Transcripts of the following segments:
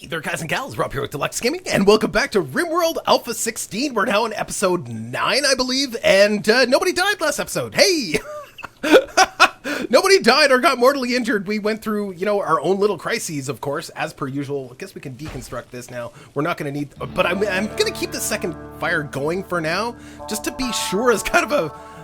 Hey there, guys and gals. Rob here with Deluks Gaming, and welcome back to Rimworld Alpha 16. We're now in episode 9, I believe, and nobody died last episode. Hey! Nobody died or got mortally injured. We went through, you know, our own little crises, of course, as per usual. I guess we can deconstruct this now. We're not going to need... But I'm going to keep the second fire going for now, just to be sure as kind of a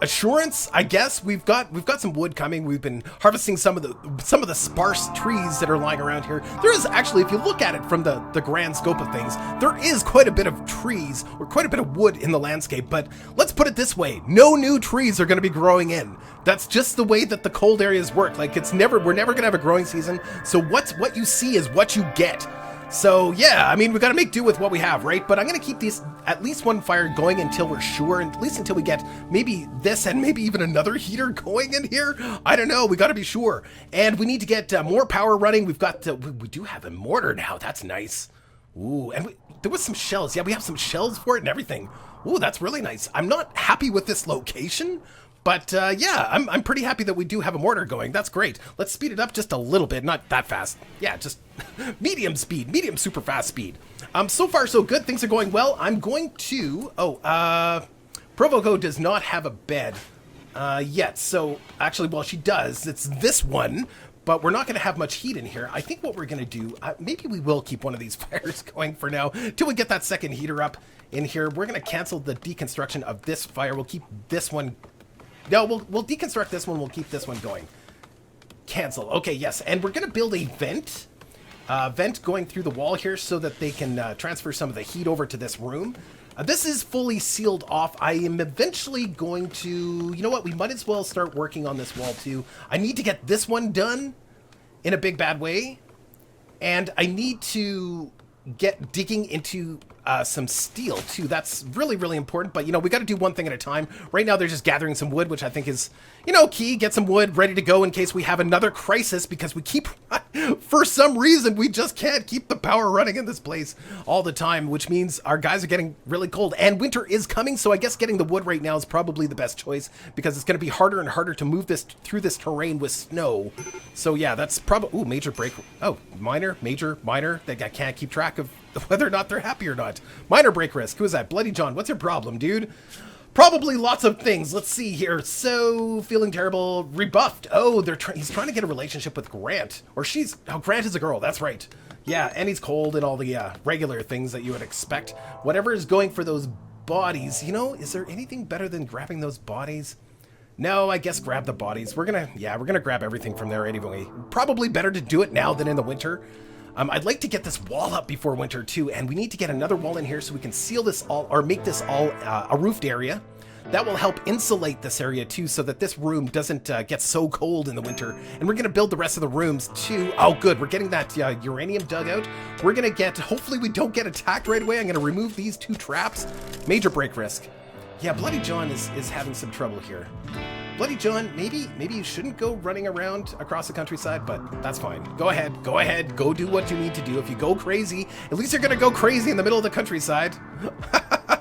assurance, I guess. We've got some wood coming. We've been harvesting some of the sparse trees that are lying around here. There is actually, if you look at it from the grand scope of things, there is quite a bit of trees or quite a bit of wood in the landscape. But let's put it this way: no new trees are going to be growing in. That's just the way that the cold areas work. Like we're never going to have a growing season. So what you see is what you get. So yeah, I mean, we got to make do with what we have, right? But I'm going to keep these at least one fire going until we're sure, and at least until we get maybe this and maybe even another heater going in here. I don't know. We got to be sure, and we need to get more power running. We do have a mortar now. That's nice. Ooh, and there was some shells. Yeah, we have some shells for it and everything. Ooh, that's really nice. I'm not happy with this location. But yeah, I'm pretty happy that we do have a mortar going. That's great. Let's speed it up just a little bit. Not that fast. Yeah, just medium speed. Medium super fast speed. So far, so good. Things are going well. I'm going to... Provoco does not have a bed yet. So actually, well, she does. It's this one. But we're not going to have much heat in here. I think what we're going to do... maybe we will keep one of these fires going for now. Till we get that second heater up in here. We're going to cancel the deconstruction of this fire. We'll keep this one... No, we'll deconstruct this one. We'll keep this one going. Cancel. Okay, yes. And we're going to build a vent. Vent going through the wall here so that they can transfer some of the heat over to this room. This is fully sealed off. I am eventually going to... You know what? We might as well start working on this wall too. I need to get this one done in a big bad way. And I need to get digging into... some steel too. That's really, really important. But, you know, we got to do one thing at a time. Right now, they're just gathering some wood, which I think is, you know, key. Get some wood ready to go in case we have another crisis, because we keep, for some reason, we just can't keep the power running in this place all the time, which means our guys are getting really cold. And winter is coming, so I guess getting the wood right now is probably the best choice, because it's going to be harder and harder to move this through this terrain with snow. So, yeah, that's probably... Ooh, major break... Oh, minor, major, minor. I can't keep track of whether or not they're happy or not. Minor break risk. Who is that? Bloody John. What's your problem, dude? Probably lots of things. Let's see here. So, feeling terrible. Rebuffed. Oh, he's trying to get a relationship with Grant. Or she's... Oh, Grant is a girl. That's right. Yeah, and he's cold and all the regular things that you would expect. Whatever is going for those bodies. You know, is there anything better than grabbing those bodies? No, I guess grab the bodies. We're gonna grab everything from there anyway. Probably better to do it now than in the winter. I'd like to get this wall up before winter too, and we need to get another wall in here so we can seal this all, or make this all a roofed area. That will help insulate this area too, so that this room doesn't get so cold in the winter. And we're going to build the rest of the rooms too. Oh, good. We're getting that uranium dug out. We're going to get, hopefully we don't get attacked right away. I'm going to remove these 2 traps. Major break risk. Yeah, Bloody John is having some trouble here. Bloody John, maybe you shouldn't go running around across the countryside, but that's fine. Go ahead, go do what you need to do. If you go crazy, at least you're gonna go crazy in the middle of the countryside.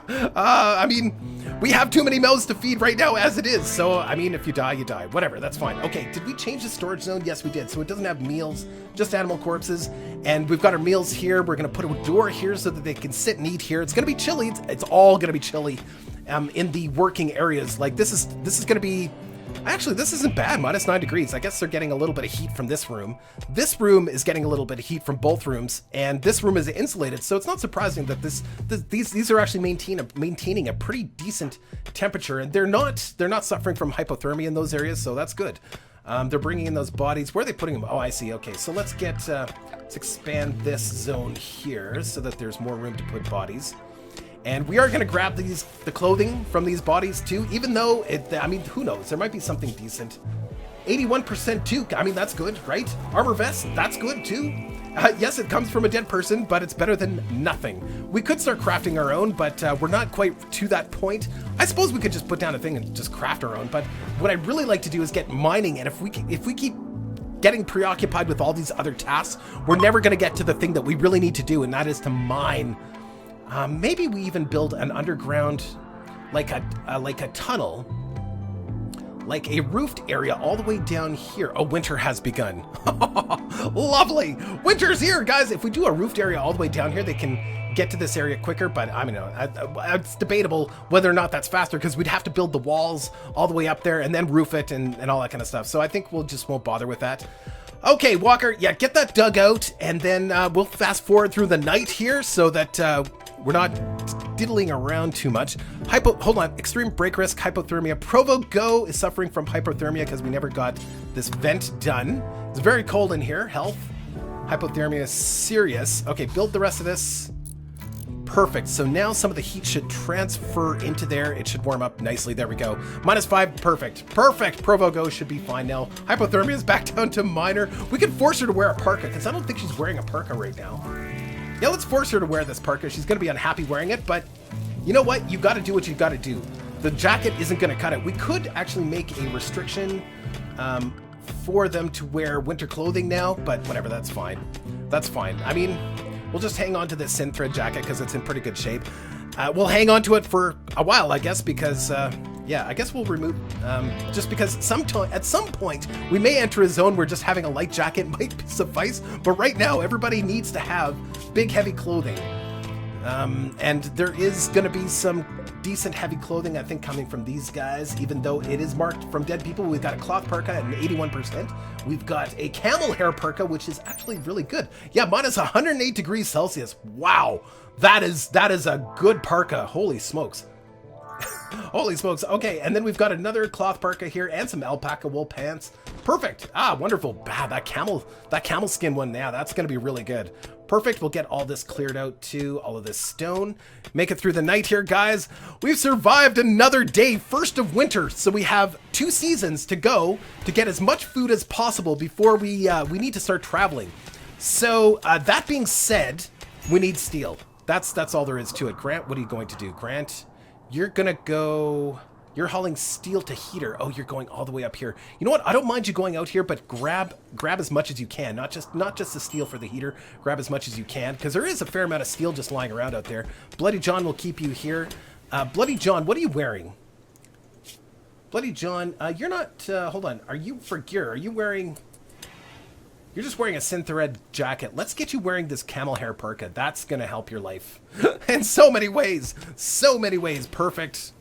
I mean, we have too many mouths to feed right now as it is, so, I mean, if you die, you die. Whatever, that's fine. Okay, did we change the storage zone? Yes, we did. So it doesn't have meals, just animal corpses, and we've got our meals here. We're gonna put a door here so that they can sit and eat here. It's gonna be chilly. It's all gonna be chilly in the working areas. Like, this is gonna be... Actually, this isn't bad. -9 degrees. I guess they're getting a little bit of heat from this room. This room is getting a little bit of heat from both rooms, and this room is insulated, so it's not surprising that these are actually maintaining a pretty decent temperature, and they're not suffering from hypothermia in those areas, so that's good. They're bringing in those bodies. Where are they putting them? Oh, I see. Okay, so let's expand this zone here so that there's more room to put bodies. And we are going to grab the clothing from these bodies too, even though I mean, who knows? There might be something decent. 81% too. I mean, that's good, right? Armor vest, that's good too. Yes, it comes from a dead person, but it's better than nothing. We could start crafting our own, but we're not quite to that point. I suppose we could just put down a thing and just craft our own, but what I'd really like to do is get mining, and if we keep getting preoccupied with all these other tasks, we're never going to get to the thing that we really need to do, and that is to mine. Maybe we even build an underground, like a tunnel like a roofed area all the way down here. Oh, winter has begun. Lovely. Winter's here, guys. If we do a roofed area all the way down here, they can get to this area quicker, but I mean, it's debatable whether or not that's faster because we'd have to build the walls all the way up there and then roof it and all that kind of stuff. So I think we'll just won't bother with that. Okay, Walker, yeah, get that dug out, and then we'll fast forward through the night here so that we're not diddling around too much. Hold on, extreme break risk, hypothermia. Provo Go is suffering from hypothermia because we never got this vent done. It's very cold in here. Health, hypothermia is serious. Okay, build the rest of this. Perfect. So now some of the heat should transfer into there. It should warm up nicely. There we go. -5. Perfect. Perfect. Provo Go should be fine now. Hypothermia is back down to minor. We could force her to wear a parka because I don't think she's wearing a parka right now. Yeah, let's force her to wear this parka. She's going to be unhappy wearing it, but you know what? You got to do what you got to do. The jacket isn't going to cut it. We could actually make a restriction for them to wear winter clothing now, but whatever. That's fine. That's fine. I mean, we'll just hang on to this synthread jacket because it's in pretty good shape. We'll hang on to it for a while, I guess, because, yeah, I guess we'll remove, just because at some point we may enter a zone where just having a light jacket might suffice, but right now everybody needs to have big, heavy clothing. And there is going to be some decent heavy clothing, I think, coming from these guys, even though it is marked from dead people. We've got a cloth parka at an 81%. We've got a camel hair parka, which is actually really good. Yeah, minus 108 degrees Celsius. Wow. That is a good parka. Holy smokes. Holy smokes. Okay, and then we've got another cloth parka here and some alpaca wool pants. Perfect. Ah, wonderful. That camel skin one, yeah, that's going to be really good. Perfect. We'll get all this cleared out too, all of this stone. Make it through the night here, guys. We've survived another day, first of winter, so we have 2 seasons to go to get as much food as possible before we need to start traveling. So that being said, we need steel. That's all there is to it. Grant, what are you going to do? Grant, you're gonna go. You're hauling steel to heater. Oh, you're going all the way up here. You know what? I don't mind you going out here, but grab as much as you can. Not just the steel for the heater. Grab as much as you can, because there is a fair amount of steel just lying around out there. Bloody John will keep you here. Bloody John, what are you wearing? Bloody John, you're not. Hold on. Are you for gear? Are you wearing? You're just wearing a synthread jacket. Let's get you wearing this camel hair parka. That's gonna help your life in so many ways. So many ways. Perfect.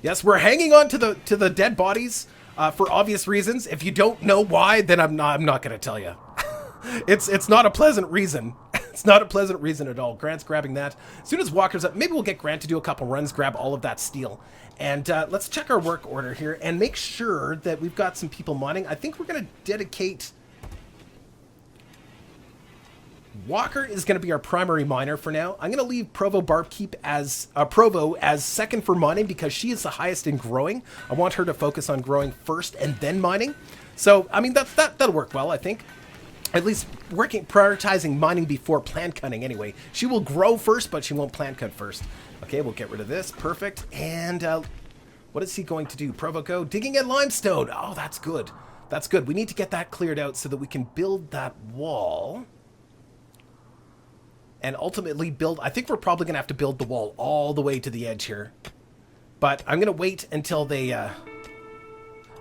Yes, we're hanging on to the dead bodies for obvious reasons. If you don't know why, then I'm not going to tell you. It's not a pleasant reason. It's not a pleasant reason at all. Grant's grabbing that. As soon as Walker's up, maybe we'll get Grant to do a couple runs, grab all of that steel. And let's check our work order here and make sure that we've got some people mining. I think we're going to dedicate... Walker is going to be our primary miner for now. I'm going to leave Provo Barkeep as Provo as second for mining because she is the highest in growing. I want her to focus on growing first and then mining. So, I mean, that'll work well, I think. At least prioritizing mining before plant cutting anyway. She will grow first, but she won't plant cut first. Okay, we'll get rid of this. Perfect. And what is he going to do? Provo Go. Digging at limestone. Oh, that's good. That's good. We need to get that cleared out so that we can build that wall. And ultimately build... I think we're probably going to have to build the wall all the way to the edge here. But I'm going to wait until they...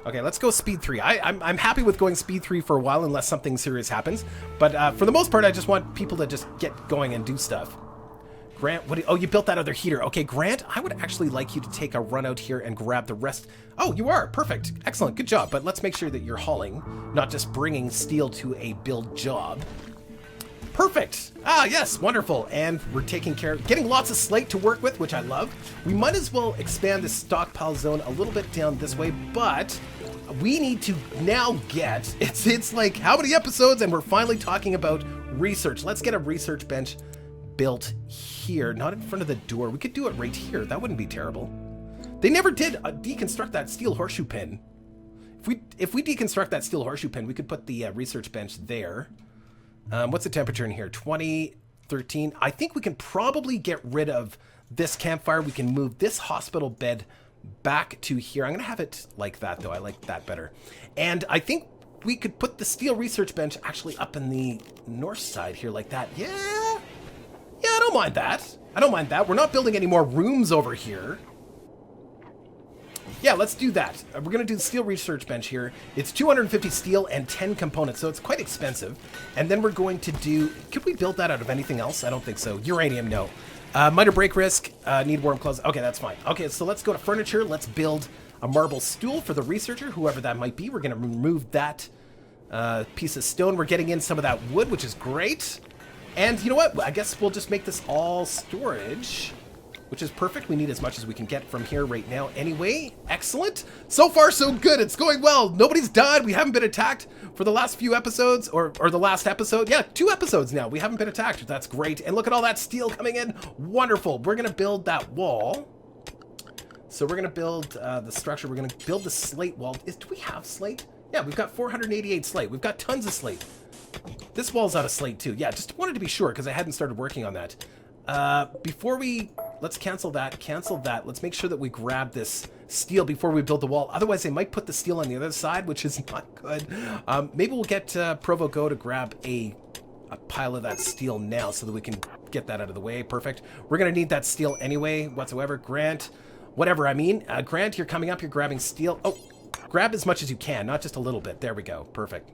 Okay, let's go speed 3. I'm happy with going speed 3 for a while unless something serious happens. But for the most part, I just want people to just get going and do stuff. Grant, oh, you built that other heater. Okay, Grant, I would actually like you to take a run out here and grab the rest. Oh, you are. Perfect. Excellent. Good job. But let's make sure that you're hauling, not just bringing steel to a build job. Perfect. Ah, yes, wonderful. And we're taking care of getting lots of slate to work with, which I love. We might as well expand the stockpile zone a little bit down this way, but we need to now get, it's like how many episodes and we're finally talking about research. Let's get a research bench built here, not in front of the door. We could do it right here. That wouldn't be terrible. They never did deconstruct that steel horseshoe pin. If we deconstruct that steel horseshoe pin, we could put the research bench there. What's the temperature in here? 13. I think we can probably get rid of this campfire. We can move this hospital bed back to here. I'm going to have it like that, though. I like that better. And I think we could put the steel research bench actually up in the north side here like that. Yeah, I don't mind that. I don't mind that. We're not building any more rooms over here. Yeah, let's do that. We're going to do the steel research bench here. It's 250 steel and 10 components, so it's quite expensive. And then we're going to do... Could we build that out of anything else? I don't think so. Uranium, no. Miter break risk, need warm clothes. Okay, that's fine. Okay, so let's go to furniture. Let's build a marble stool for the researcher, whoever that might be. We're going to remove that piece of stone. We're getting in some of that wood, which is great. And you know what? I guess we'll just make this all storage, which is perfect. We need as much as we can get from here right now anyway. Excellent. So far, so good. It's going well. Nobody's died. We haven't been attacked for the last few episodes, or the last episode. Yeah, 2 episodes now. We haven't been attacked. That's great. And look at all that steel coming in. Wonderful. We're going to build that wall. So we're going to build the structure. We're going to build the slate wall. Do we have slate? Yeah, we've got 488 slate. We've got tons of slate. This wall's out of slate too. Yeah, just wanted to be sure because I hadn't started working on that. Before we... Let's cancel that. Cancel that. Let's make sure that we grab this steel before we build the wall. Otherwise, they might put the steel on the other side, which is not good. Maybe we'll get Provo Go to grab a pile of that steel now so that we can get that out of the way. Perfect. We're going to need that steel anyway, whatsoever. Grant, whatever I mean. Grant, you're coming up. You're grabbing steel. Oh, grab as much as you can, not just a little bit. There we go. Perfect.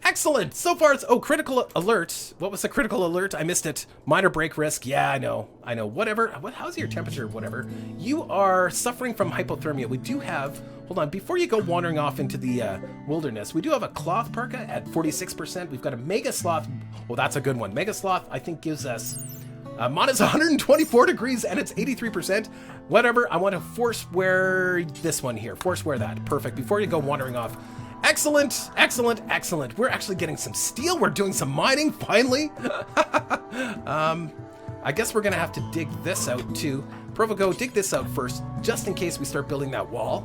Excellent. So far, it's... Oh, critical alert. What was the critical alert? I missed it. Minor break risk. Yeah, I know. Whatever. How's your temperature? Whatever. You are suffering from hypothermia. We do have... Hold on. Before you go wandering off into the wilderness, we do have a cloth parka at 46%. We've got a mega sloth. Well, that's a good one. Mega sloth, I think, gives us... minus 124 degrees, and it's 83%. Whatever. I want to force wear this one here. Force wear that. Perfect. Before you go wandering off... Excellent, excellent, excellent. We're actually getting some steel. We're doing some mining, finally. I guess we're going to have to dig this out, too. Provo, dig this out first, just in case we start building that wall.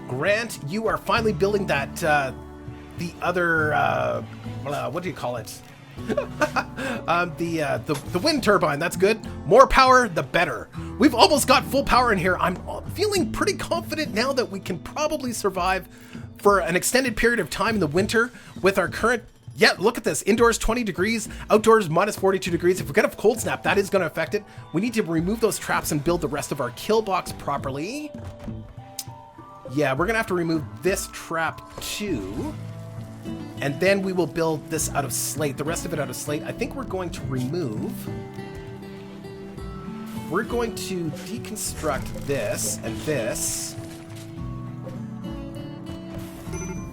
Grant, you are finally building that, the other, what do you call it? The wind turbine. That's good. More power, the better. We've almost got full power in here. I'm feeling pretty confident now that we can probably survive for an extended period of time in the winter with our current... Yeah, look at this. Indoors 20 degrees, outdoors minus 42 degrees. If we get a cold snap, that is going to affect it. We need to remove those traps and build the rest of our kill box properly. Yeah, we're going to have to remove this trap too. And then we will build this out of slate, the rest of it out of slate. I think we're going to remove... We're going to deconstruct this and this.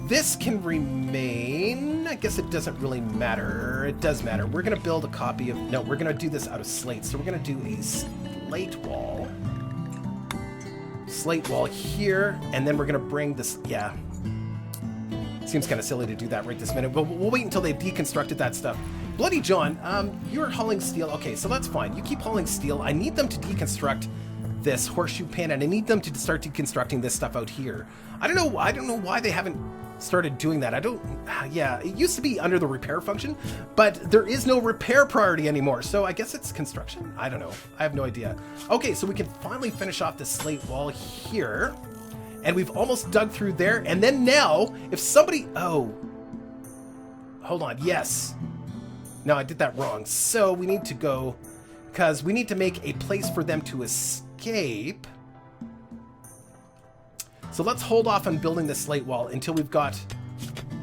This can remain. I guess it doesn't really matter. It does matter. We're going to build a copy of... No, we're going to do this out of slate. So we're going to do a slate wall. Slate wall here. And then we're going to bring this... Yeah. Seems kind of silly to do that right this minute, but we'll wait until they've deconstructed that stuff. Bloody John, you're hauling steel. Okay, so that's fine. You keep hauling steel. I need them to deconstruct this horseshoe pin, and I need them to start deconstructing this stuff out here. I don't know why they haven't started doing that. Yeah, it used to be under the repair function, but there is no repair priority anymore. So I guess it's construction. I don't know. I have no idea. Okay, so we can finally finish off this slate wall here. And we've almost dug through there. And then now, if somebody... Oh. Hold on. Yes. No, I did that wrong. So we need to go... Because we need to make a place for them to escape. So let's hold off on building the slate wall until we've got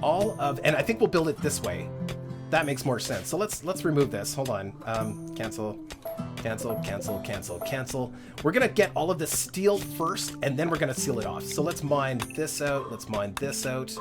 all of... And I think we'll build it this way. That makes more sense. So let's remove this. Hold on. Cancel. Cancel, cancel, cancel, cancel. We're going to get all of this steel first, and then we're going to seal it off. So let's mine this out. Let's mine this out.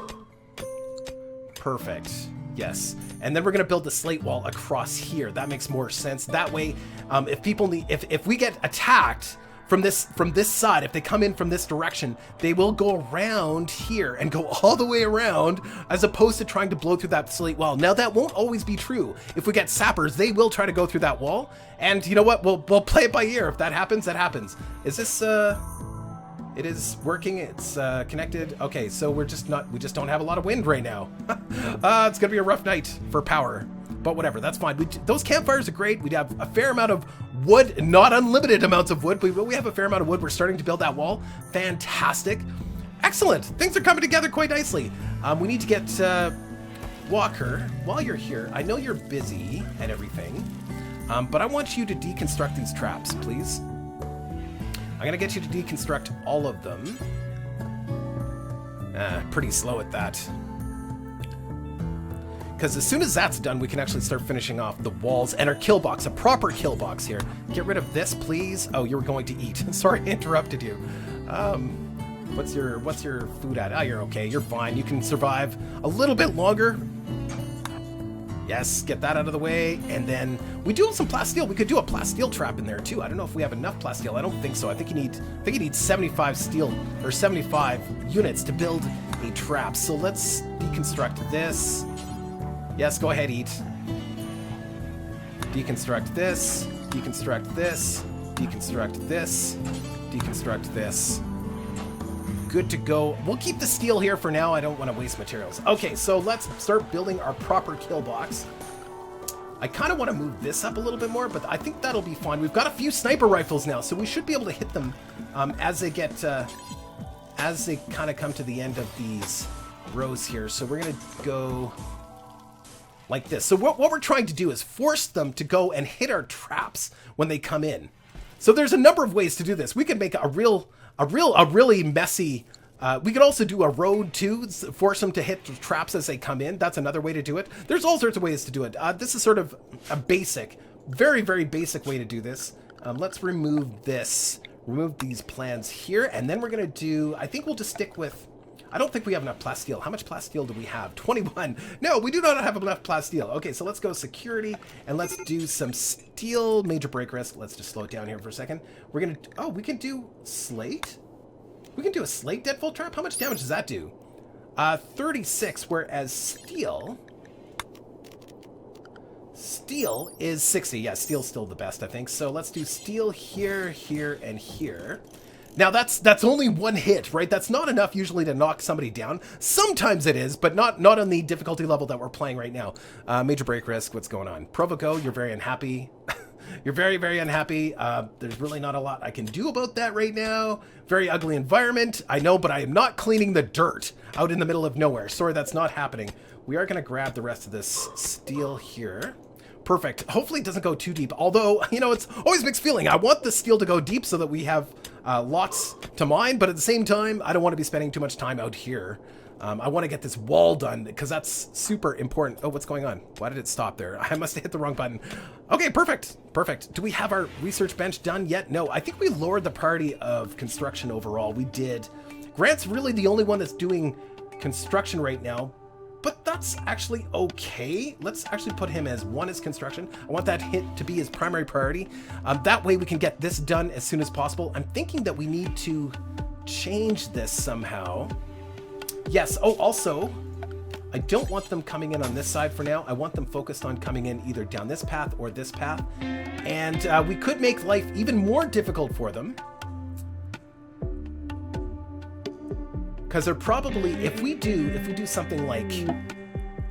Perfect. Yes. And then we're going to build the slate wall across here. That makes more sense. That way, if people need... If we get attacked from this side, if they come in from this direction, they will go around here and go all the way around, as opposed to trying to blow through that slate wall. Now, that won't always be true. If we get sappers, they will try to go through that wall. And you know what? We'll play it by ear. If that happens, that happens. Is this... It is working. It's connected. Okay, so we just don't have a lot of wind right now. It's gonna be a rough night for power. But whatever, that's fine. Those campfires are great. We have a fair amount of wood, not unlimited amounts of wood, but we have a fair amount of wood. We're starting to build that wall. Fantastic. Excellent. Things are coming together quite nicely. We need to get Walker, while you're here, I know you're busy and everything, but I want you to deconstruct these traps, please. I'm gonna get you to deconstruct all of them. Pretty slow at that. Because as soon as that's done, we can actually start finishing off the walls and our kill box, a proper kill box here. Get rid of this, please. Oh, you were going to eat. Sorry, I interrupted you. What's your food at? Oh, you're okay. You're fine. You can survive a little bit longer. Yes, get that out of the way. And then we do have some plasteel. We could do a plasteel trap in there too. I don't know if we have enough plasteel. I don't think so. I think you need 75 steel or 75 units to build a trap. So let's deconstruct this. Yes, go ahead, eat. Deconstruct this. Deconstruct this. Deconstruct this. Deconstruct this. Good to go. We'll keep the steel here for now. I don't want to waste materials. Okay, so let's start building our proper kill box. I kind of want to move this up a little bit more, but I think that'll be fine. We've got a few sniper rifles now, so we should be able to hit them as they get, as they kind of come to the end of these rows here. So we're going to go like this. So what we're trying to do is force them to go and hit our traps when they come in. So there's a number of ways to do this. We could make a really messy, we could also do a road too, force them to hit the traps as they come in. That's another way to do it. There's all sorts of ways to do it. This is sort of a basic, very, very basic way to do this. Let's remove this, remove these plans here, and then we're going to do, I think we'll just stick with, I don't think we have enough plasteel. How much plasteel do we have? 21. No, we do not have enough plasteel. Okay, so let's go security, and let's do some steel major break risk. Let's just slow it down here for a second. We're going to, oh, we can do slate? We can do a slate deadfall trap? How much damage does that do? 36, whereas steel is 60. Yeah, steel's still the best, I think. So let's do steel here, here, and here. Now that's only one hit, right? That's not enough usually to knock somebody down. Sometimes it is, but not on the difficulty level that we're playing right now. Major break risk, what's going on? Provoco, you're very unhappy. You're very, very unhappy. There's really not a lot I can do about that right now. Very ugly environment. I know, but I am not cleaning the dirt out in the middle of nowhere. Sorry, that's not happening. We are going to grab the rest of this steel here. Perfect. Hopefully it doesn't go too deep. Although, you know, it's always mixed feeling. I want the steel to go deep so that we have lots to mine. But at the same time, I don't want to be spending too much time out here. I want to get this wall done because that's super important. Oh, what's going on? Why did it stop there? I must have hit the wrong button. Okay, perfect. Perfect. Do we have our research bench done yet? No, I think we lowered the priority of construction overall. We did. Grant's really the only one that's doing construction right now, but that's actually okay. Let's actually put him as 1 as construction. I want that hit to be his primary priority. That way we can get this done as soon as possible. I'm thinking that we need to change this somehow. Yes. Oh, also, I don't want them coming in on this side for now. I want them focused on coming in either down this path or this path. And we could make life even more difficult for them. Because they're probably, if we do something like,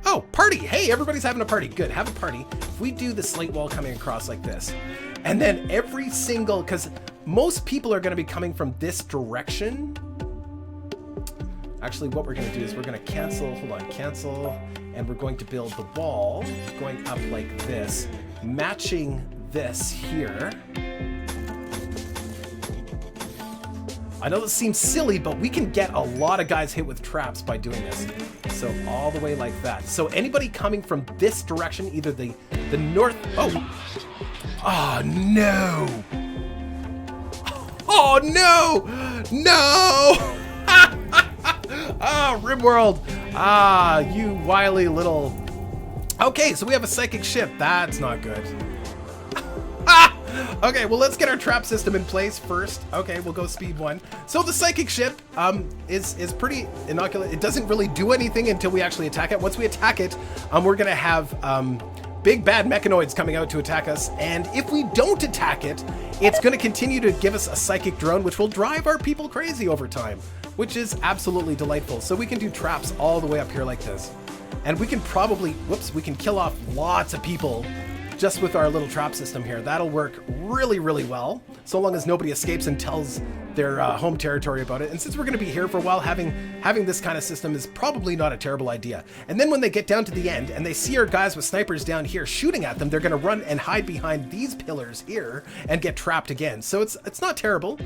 oh, party. Hey, everybody's having a party. Good, have a party. If we do the slate wall coming across like this, and then every single, because most people are going to be coming from this direction. Actually, what we're going to do is we're going to cancel, and we're going to build the wall going up like this, matching this here. I know this seems silly, but we can get a lot of guys hit with traps by doing this. So all the way like that. So anybody coming from this direction, either the north, oh no. Oh no, no. Ah, Rimworld. Ah, you wily little... Okay, so we have a psychic ship. That's not good. Okay, well, let's get our trap system in place first. Okay, we'll go speed 1. So the psychic ship is pretty innocuous. It doesn't really do anything until we actually attack it. Once we attack it, we're going to have big bad mechanoids coming out to attack us. And if we don't attack it, it's going to continue to give us a psychic drone, which will drive our people crazy over time, which is absolutely delightful. So we can do traps all the way up here like this. And we can probably, whoops, we can kill off lots of people just with our little trap system here. That'll work really, really well, so long as nobody escapes and tells their home territory about it. And since we're going to be here for a while, having this kind of system is probably not a terrible idea. And then when they get down to the end and they see our guys with snipers down here shooting at them, they're going to run and hide behind these pillars here and get trapped again. So it's not terrible.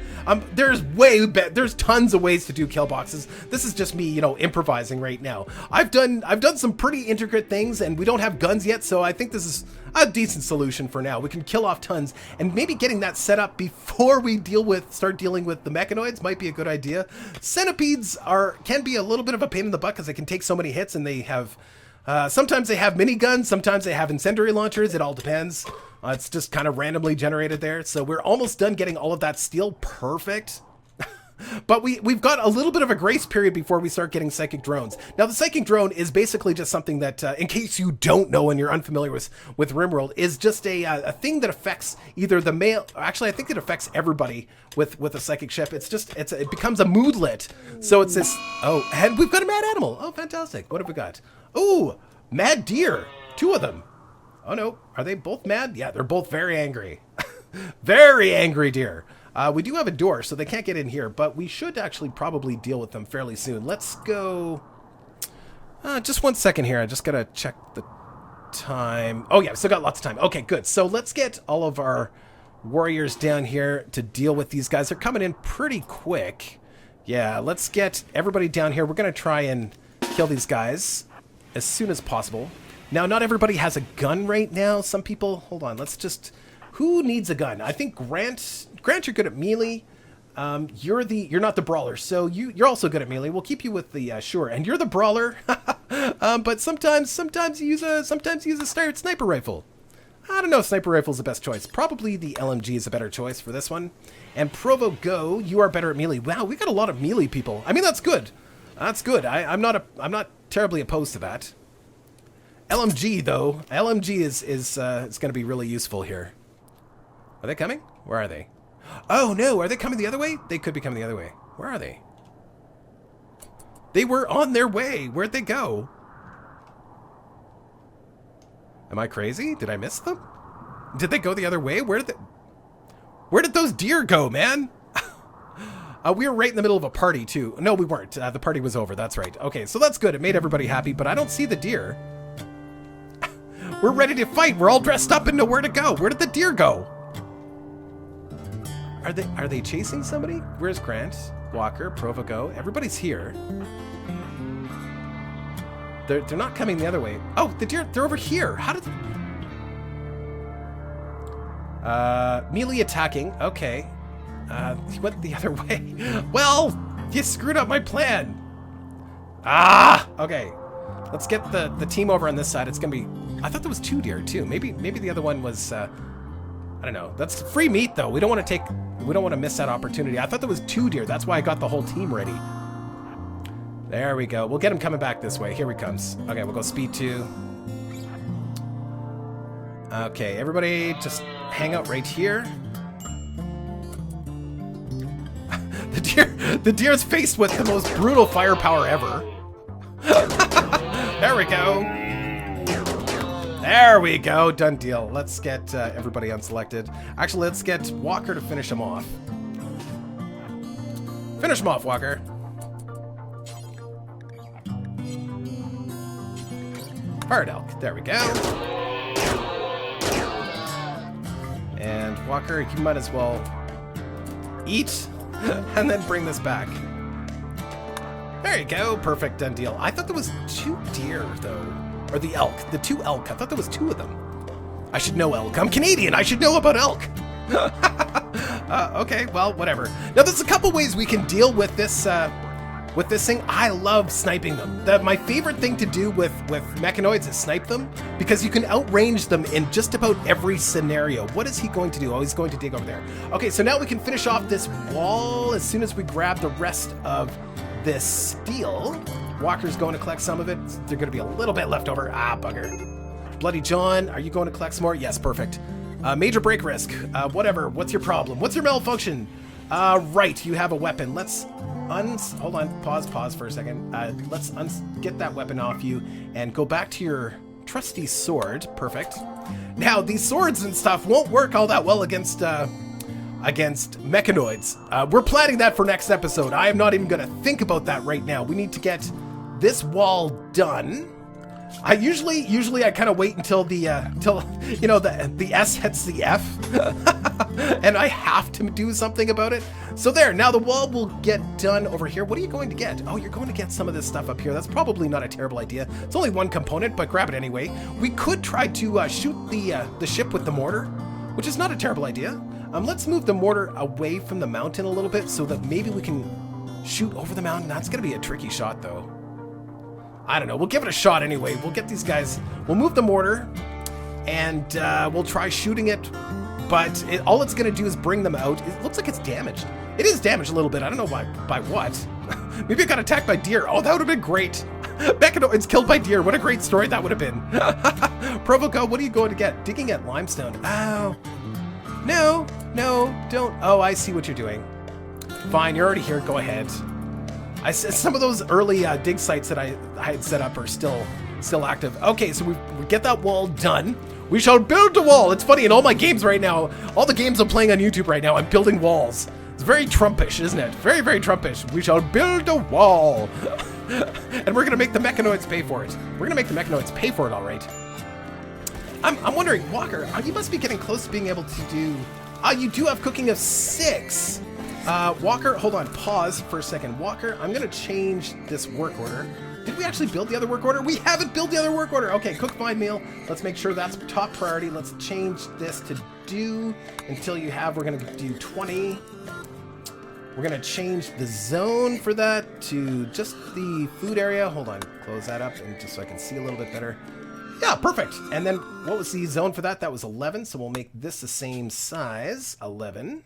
There's tons of ways to do kill boxes. This is just me, you know, improvising right now. I've done some pretty intricate things, and we don't have guns yet, so I think this is a decent solution for now. We can kill off tons, and maybe getting that set up before we start dealing with the mechanoids might be a good idea. Centipedes can be a little bit of a pain in the butt because they can take so many hits, and they have sometimes they have miniguns, sometimes they have incendiary launchers. It all depends. It's just kind of randomly generated there. So we're almost done getting all of that steel perfect. But we've got a little bit of a grace period before we start getting psychic drones. Now, the psychic drone is basically just something that, in case you don't know and you're unfamiliar with Rimworld, is just a thing that affects either the male. Actually, I think it affects everybody with a psychic ship. It becomes a moodlet. So it's this. Oh, and we've got a mad animal. Oh, fantastic! What have we got? Oh, mad deer. 2 of them. Oh no, are they both mad? Yeah, they're both very angry. Very angry deer. We do have a door, so they can't get in here, but we should actually probably deal with them fairly soon. Let's go... just 1 second here. I just gotta check the time. Oh, yeah, still got lots of time. Okay, good. So let's get all of our warriors down here to deal with these guys. They're coming in pretty quick. Yeah, let's get everybody down here. We're gonna try and kill these guys as soon as possible. Now, not everybody has a gun right now. Some people... Hold on, let's just... Who needs a gun? I think Grant, you're good at melee. You're not the brawler, so you're also good at melee. We'll keep you with the sure, and you're the brawler. But sometimes you use a sniper rifle. I don't know if sniper rifle's the best choice. Probably the LMG is a better choice for this one. And Provo Go, you are better at melee. Wow, we got a lot of melee people. I mean, that's good. That's good. I'm not terribly opposed to that. LMG though, LMG is going to be really useful here. Are they coming? Where are they? Oh no, are they coming the other way? They could be coming the other way. Where are they? They were on their way. Where'd they go? Am I crazy? Did I miss them? Did they go the other way? Where did those deer go, man? We were right in the middle of a party too. No, we weren't. The party was over. That's right. Okay, so that's good. It made everybody happy, but I don't see the deer. We're ready to fight. We're all dressed up and know where to go. Where did the deer go? Are they chasing somebody? Where's Grant? Walker, Provogo? Everybody's here. They're not coming the other way. Oh, the deer, they're over here. How did... melee attacking. Okay. He went the other way. Well, you screwed up my plan. Ah! Okay. Let's get the team over on this side. It's gonna be... I thought there was 2 deer too. Maybe the other one was... I don't know. That's free meat though. We don't want to miss that opportunity. I thought there was 2 deer. That's why I got the whole team ready. There we go. We'll get him coming back this way. Here he comes. Okay, we'll go speed 2. Okay, everybody just hang out right here. The deer's faced with the most brutal firepower ever. There we go. There we go. Done deal. Let's get everybody unselected. Actually, let's get Walker to finish him off. Finish him off, Walker. Fired elk. There we go. And Walker, you might as well eat and then bring this back. There you go. Perfect. Done deal. I thought there was 2 deer, though. Or the elk. The 2 elk. I thought there was 2 of them. I should know elk. I'm Canadian. I should know about elk. Okay, well, whatever. Now, there's a couple ways we can deal with this thing. I love sniping them. My favorite thing to do with mechanoids is snipe them, because you can outrange them in just about every scenario. What is he going to do? Oh, he's going to dig over there. Okay, so now we can finish off this wall as soon as we grab the rest of this steel. Walker's going to collect some of it. There's going to be a little bit left over. Ah, bugger. Bloody John, are you going to collect some more? Yes, perfect. Major break risk. Whatever. What's your problem? What's your malfunction? Right, you have a weapon. Let's hold on. Pause for a second. Let's get that weapon off you and go back to your trusty sword. Perfect. Now, these swords and stuff won't work all that well against mechanoids. We're planning that for next episode. I am not even going to think about that right now. We need to get this wall done. I usually I kind of wait until the till you know the S hits the F, and I have to do something about it. So there, now the wall will get done over here. What are you going to get? Oh, you're going to get some of this stuff up here. That's probably not a terrible idea. It's only one component, but grab it anyway. We could try to shoot the ship with the mortar, which is not a terrible idea. Let's move the mortar away from the mountain a little bit so that maybe we can shoot over the mountain. That's going to be a tricky shot, though. I don't know. We'll give it a shot anyway. We'll get these guys. We'll move the mortar, and we'll try shooting it. But all it's going to do is bring them out. It looks like it's damaged. It is damaged a little bit. I don't know by what. Maybe it got attacked by deer. Oh, that would have been great. Mechanoids killed by deer. What a great story that would have been. Provoco, what are you going to get? Digging at limestone. Oh. No, don't. Oh, I see what you're doing. Fine, you're already here. Go ahead. Some of those early dig sites that I had set up are still active. Okay, so we get that wall done. We shall build a wall. It's funny, in all my games right now, all the games I'm playing on YouTube right now, I'm building walls. It's very Trumpish, isn't it? Very, very Trumpish. We shall build a wall. And we're going to make the mechanoids pay for it. We're going to make the mechanoids pay for it, all right. I'm wondering, Walker, you must be getting close to being able to do... you do have cooking of 6. Walker, hold on, pause for a second. Walker, I'm going to change this work order. Did we actually build the other work order? We haven't built the other work order. Okay, cook fine meal. Let's make sure that's top priority. Let's change this to do until you have, we're going to do 20. We're going to change the zone for that to just the food area. Hold on, close that up and just so I can see a little bit better. Yeah, perfect. And then what was the zone for that? That was 11, so we'll make this the same size, 11.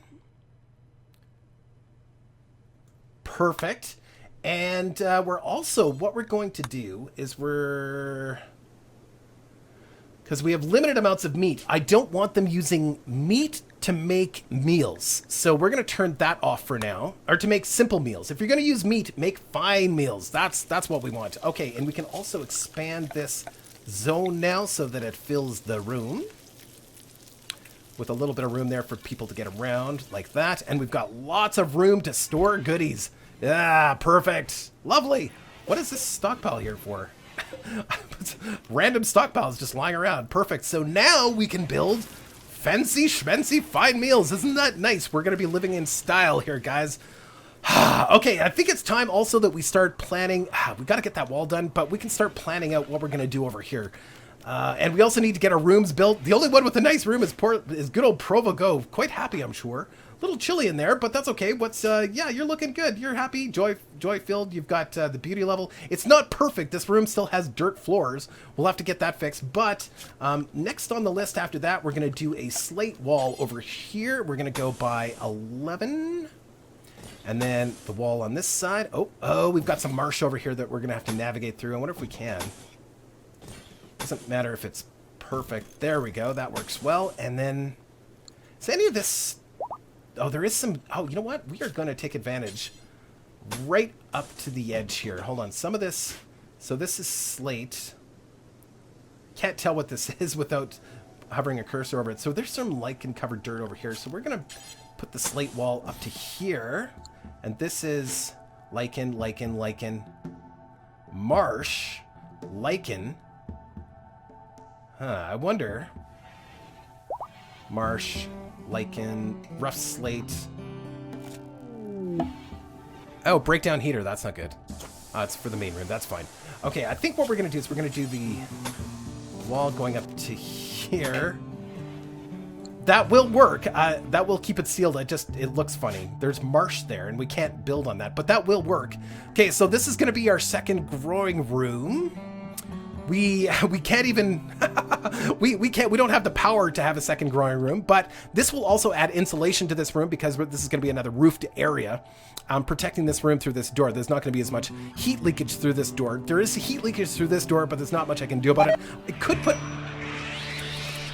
Perfect. And we're also, what we're going to do is because we have limited amounts of meat, I don't want them using meat to make meals. So we're going to turn that off for now, or to make simple meals. If you're going to use meat, make fine meals. That's what we want. Okay, and we can also expand this zone now so that it fills the room with a little bit of room there for people to get around like that. And we've got lots of room to store goodies. Yeah, perfect. Lovely. What is this stockpile here for? Random stockpiles just lying around. Perfect. So now we can build fancy schmancy fine meals. Isn't that nice? We're going to be living in style here, guys. Okay, I think it's time also that we start planning. We got to get that wall done, but we can start planning out what we're going to do over here. And we also need to get our rooms built. The only one with a nice room is good old Provogo. Quite happy, I'm sure. A little chilly in there, but that's okay. Yeah, you're looking good. You're happy, joy-filled. You've got the beauty level. It's not perfect. This room still has dirt floors. We'll have to get that fixed. But next on the list after that, we're going to do a slate wall over here. We're going to go by 11. And then the wall on this side. Oh, we've got some marsh over here that we're going to have to navigate through. I wonder if we can. Doesn't matter if it's perfect. There we go. That works well. And then, is any of this... Oh, there is some... Oh, you know what? We are going to take advantage right up to the edge here. Hold on. Some of this... So this is slate. Can't tell what this is without hovering a cursor over it. So there's some lichen-covered dirt over here. So we're going to put the slate wall up to here. And this is lichen, marsh, lichen. I wonder... Marsh... Lichen, rough slate. Oh, breakdown heater. That's not good. It's for the main room. That's fine. Okay, I think what we're going to do is we're going to do the wall going up to here. That will work. That will keep it sealed. It looks funny. There's marsh there, and we can't build on that, but that will work. Okay, so this is going to be our second growing room. We can't even we don't have the power to have a second growing room, but this will also add insulation to this room because this is going to be another roofed area. Protecting this room through this door. There's not going to be as much heat leakage through this door. There is heat leakage through this door, but there's not much I can do about it. I could put...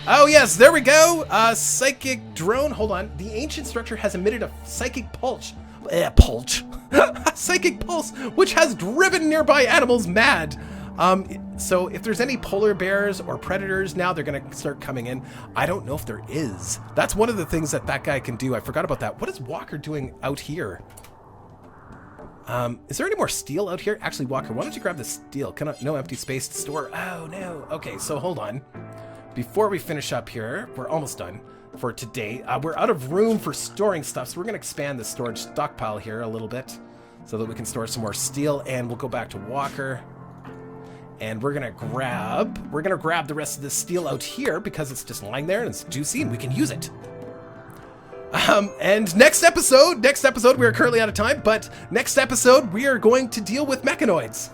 Oh yes, there we go. Psychic drone. Hold on. The ancient structure has emitted a psychic pulse. Psychic pulse, which has driven nearby animals mad. So if there's any polar bears or predators now, they're going to start coming in. I don't know if there is. That's one of the things that guy can do. I forgot about that. What is Walker doing out here? Is there any more steel out here? Actually, Walker, why don't you grab the steel? No empty space to store. Oh, no. Okay, so hold on. Before we finish up here, we're almost done for today. We're out of room for storing stuff, so we're going to expand the storage stockpile here a little bit so that we can store some more steel, and we'll go back to Walker. And we're going to grab the rest of this steel out here because it's just lying there and it's juicy and we can use it. And next episode, we are currently out of time, but next episode, we are going to deal with mechanoids.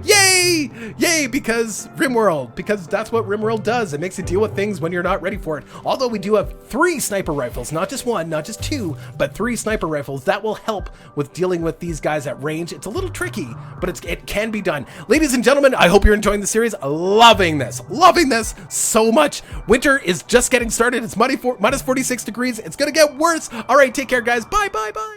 Yay! Yay, because Rimworld, because that's what Rimworld does. It makes you deal with things when you're not ready for it. Although we do have 3 sniper rifles, not just 1, not just 2, but 3 sniper rifles. That will help with dealing with these guys at range. It's a little tricky, but it can be done. Ladies and gentlemen, I hope you're enjoying the series. Loving this so much. Winter is just getting started. It's minus 46 degrees. It's gonna get worse. All right, take care, guys. Bye, bye, bye.